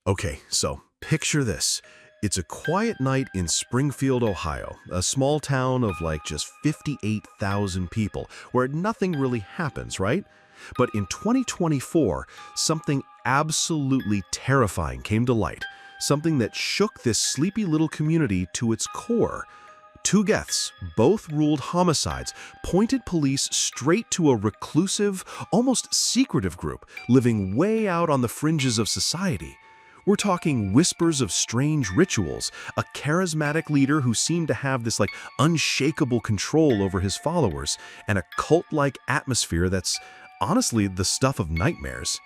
Okay, so picture this. It's a quiet night in Springfield, Ohio, a small town of like just 58,000 people, where nothing really happens, right? But in 2024, something absolutely terrifying came to light, something that shook this sleepy little community to its core. Two deaths, both ruled homicides, pointed police straight to a reclusive, almost secretive group living way out on the fringes of society. We're talking whispers of strange rituals, a charismatic leader who seemed to have this unshakable control over his followers, and a cult-like atmosphere that's honestly the stuff of nightmares.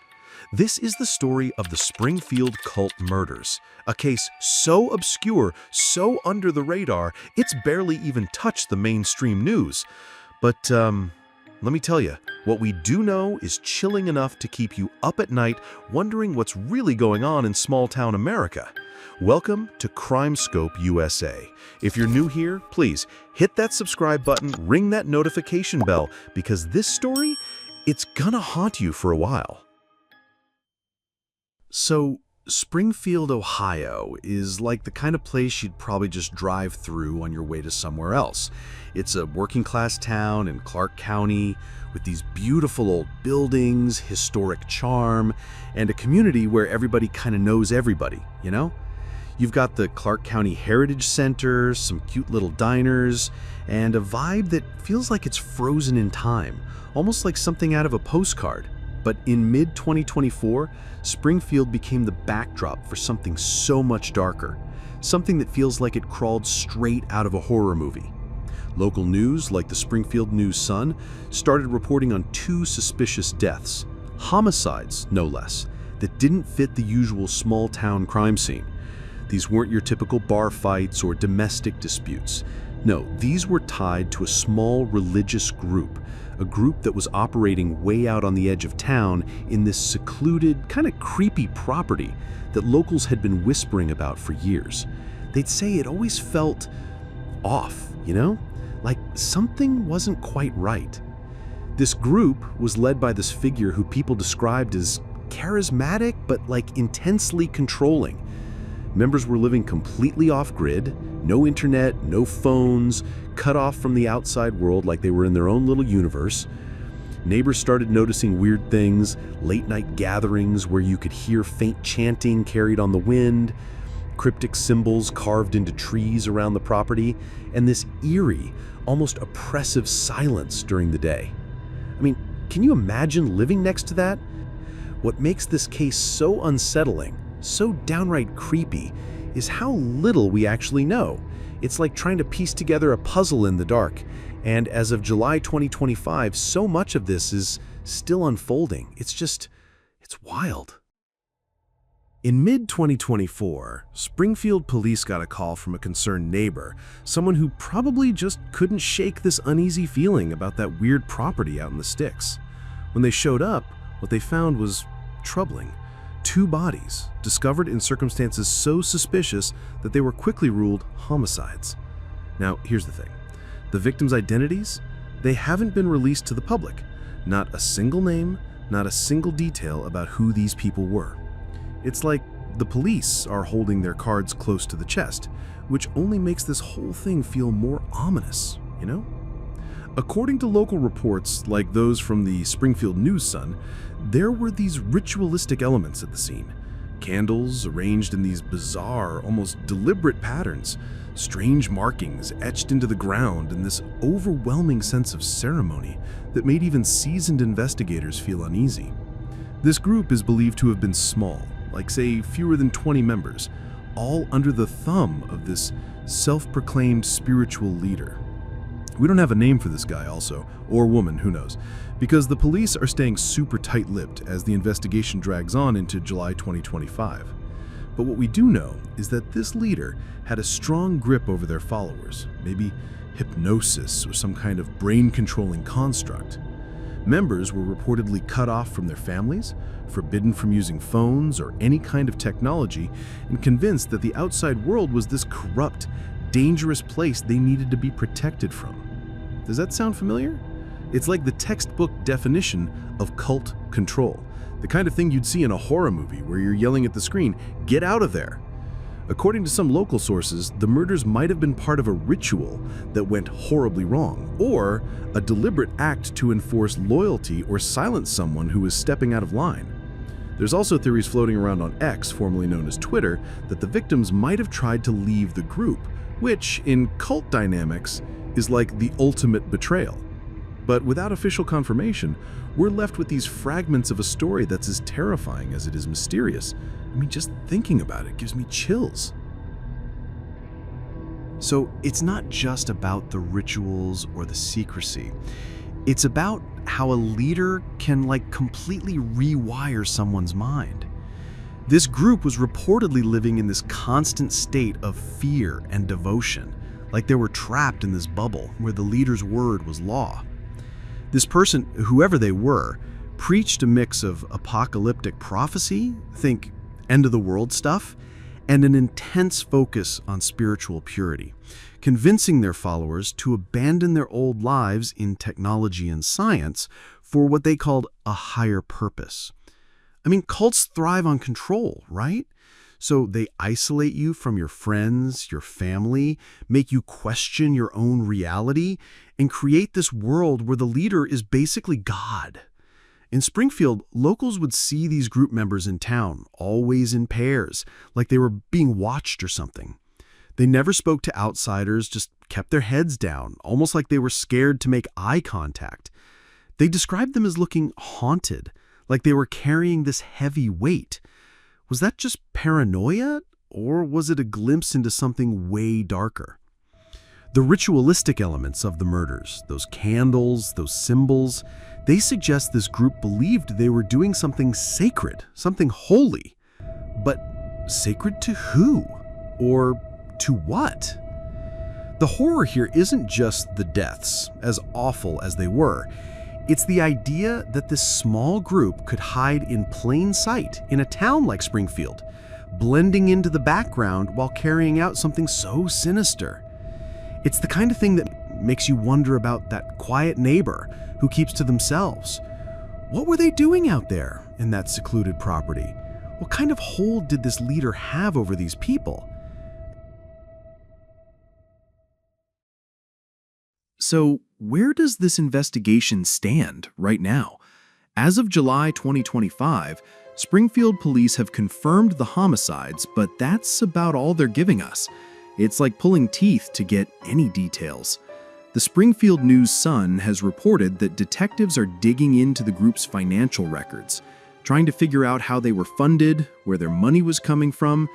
This is the story of the Springfield Cult Murders, a case so obscure, so under the radar, it's barely even touched the mainstream news. But let me tell you, what we do know is chilling enough to keep you up at night wondering what's really going on in small-town America. Welcome to Crime Scope USA. If you're new here, please hit that subscribe button, ring that notification bell, because this story, it's gonna haunt you for a while. So, Springfield, Ohio is like the kind of place you'd probably just drive through on your way to somewhere else. It's a working-class town in Clark County with these beautiful old buildings, historic charm, and a community where everybody kind of knows everybody, you know? You've got the Clark County Heritage Center, some cute little diners, and a vibe that feels like it's frozen in time, almost like something out of a postcard. But in mid-2024, Springfield became the backdrop for something so much darker, something that feels like it crawled straight out of a horror movie. Local news, like the Springfield News-Sun, started reporting on two suspicious deaths, homicides no less, that didn't fit the usual small-town crime scene. These weren't your typical bar fights or domestic disputes. No, these were tied to a small religious group, a group that was operating way out on the edge of town in this secluded, kind of creepy property that locals had been whispering about for years. They'd say it always felt off, you know? Like something wasn't quite right. This group was led by this figure who people described as charismatic but intensely controlling. Members were living completely off-grid, no internet, no phones, cut off from the outside world like they were in their own little universe. Neighbors started noticing weird things, late-night gatherings where you could hear faint chanting carried on the wind, cryptic symbols carved into trees around the property, and this eerie, almost oppressive silence during the day. I mean, can you imagine living next to that? What makes this case so unsettling, so downright creepy, is how little we actually know. It's like trying to piece together a puzzle in the dark, and as of July 2025, so much of this is still unfolding. It's wild. In mid-2024, Springfield police got a call from a concerned neighbor, someone who probably just couldn't shake this uneasy feeling about that weird property out in the sticks. When they showed up, what they found was troubling. Two bodies, discovered in circumstances so suspicious that they were quickly ruled homicides. Now, here's the thing. The victims' identities? They haven't been released to the public. Not a single name, not a single detail about who these people were. It's like the police are holding their cards close to the chest, which only makes this whole thing feel more ominous, you know? According to local reports, like those from the Springfield News-Sun, there were these ritualistic elements at the scene. Candles arranged in these bizarre, almost deliberate patterns, strange markings etched into the ground, and this overwhelming sense of ceremony that made even seasoned investigators feel uneasy. This group is believed to have been small, like say fewer than 20 members, all under the thumb of this self-proclaimed spiritual leader. We don't have a name for this guy also, or woman, who knows, because the police are staying super tight-lipped as the investigation drags on into July 2025. But what we do know is that this leader had a strong grip over their followers, maybe hypnosis or some kind of brain-controlling construct. Members were reportedly cut off from their families, forbidden from using phones or any kind of technology, and convinced that the outside world was this corrupt, dangerous place they needed to be protected from. Does that sound familiar? It's like the textbook definition of cult control. The kind of thing you'd see in a horror movie where you're yelling at the screen, "Get out of there!" According to some local sources, the murders might have been part of a ritual that went horribly wrong, or a deliberate act to enforce loyalty or silence someone who was stepping out of line. There's also theories floating around on X, formerly known as Twitter, that the victims might have tried to leave the group, which, in cult dynamics, is like the ultimate betrayal. But without official confirmation, we're left with these fragments of a story that's as terrifying as it is mysterious. I mean, just thinking about it gives me chills. So it's not just about the rituals or the secrecy. It's about how a leader can completely rewire someone's mind. This group was reportedly living in this constant state of fear and devotion, like they were trapped in this bubble where the leader's word was law. This person, whoever they were, preached a mix of apocalyptic prophecy, think end-of-the-world stuff, and an intense focus on spiritual purity, convincing their followers to abandon their old lives in technology and science for what they called a higher purpose. I mean, cults thrive on control, right? So they isolate you from your friends, your family, make you question your own reality, and create this world where the leader is basically God. In Springfield, locals would see these group members in town, always in pairs, like they were being watched or something. They never spoke to outsiders, just kept their heads down, almost like they were scared to make eye contact. They described them as looking haunted, like they were carrying this heavy weight. Was that just paranoia, or was it a glimpse into something way darker? The ritualistic elements of the murders, those candles, those symbols, they suggest this group believed they were doing something sacred, something holy. But sacred to who? Or to what? The horror here isn't just the deaths, as awful as they were. It's the idea that this small group could hide in plain sight in a town like Springfield, blending into the background while carrying out something so sinister. It's the kind of thing that makes you wonder about that quiet neighbor who keeps to themselves. What were they doing out there in that secluded property? What kind of hold did this leader have over these people? So, where does this investigation stand right now? As of July 2025, Springfield police have confirmed the homicides, but that's about all they're giving us. It's like pulling teeth to get any details. The Springfield News-Sun has reported that detectives are digging into the group's financial records, trying to figure out how they were funded, where their money was coming from.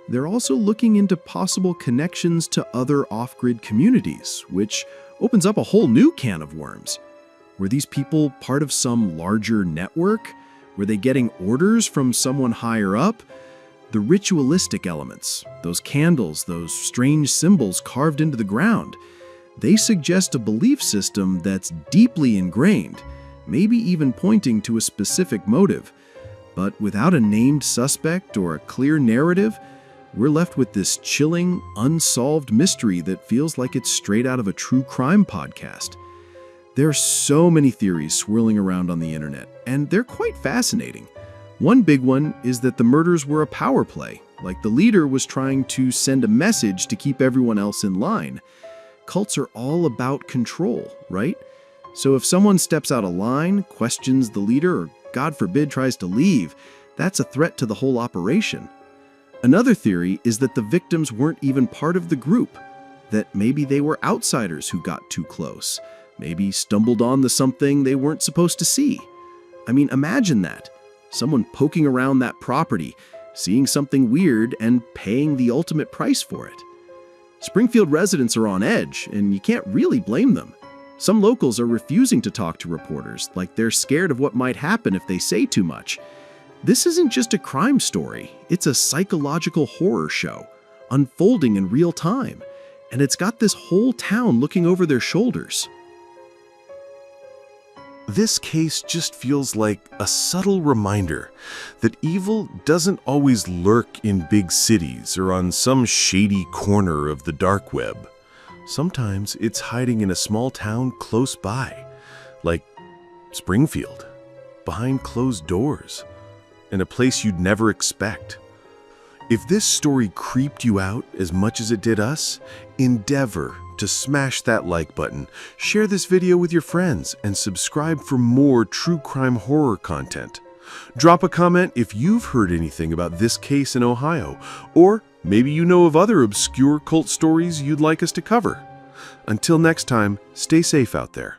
They're also looking into possible connections to other off-grid communities, which opens up a whole new can of worms. Were these people part of some larger network? Were they getting orders from someone higher up? The ritualistic elements, those candles, those strange symbols carved into the ground, they suggest a belief system that's deeply ingrained, maybe even pointing to a specific motive. But without a named suspect or a clear narrative, we're left with this chilling, unsolved mystery that feels like it's straight out of a true crime podcast. There are so many theories swirling around on the internet, and they're quite fascinating. One big one is that the murders were a power play, like the leader was trying to send a message to keep everyone else in line. Cults are all about control, right? So if someone steps out of line, questions the leader, or God forbid tries to leave, that's a threat to the whole operation. Another theory is that the victims weren't even part of the group, that maybe they were outsiders who got too close, maybe stumbled onto something they weren't supposed to see. I mean, imagine that. Someone poking around that property, seeing something weird, and paying the ultimate price for it. Springfield residents are on edge, and you can't really blame them. Some locals are refusing to talk to reporters, like they're scared of what might happen if they say too much. This isn't just a crime story, it's a psychological horror show, unfolding in real time, and it's got this whole town looking over their shoulders. This case just feels like a subtle reminder that evil doesn't always lurk in big cities or on some shady corner of the dark web. Sometimes it's hiding in a small town close by, like Springfield, behind closed doors, in a place you'd never expect. If this story creeped you out as much as it did us, endeavor to smash that like button, share this video with your friends, and subscribe for more true crime horror content. Drop a comment if you've heard anything about this case in Ohio, or maybe you know of other obscure cult stories you'd like us to cover. Until next time, stay safe out there.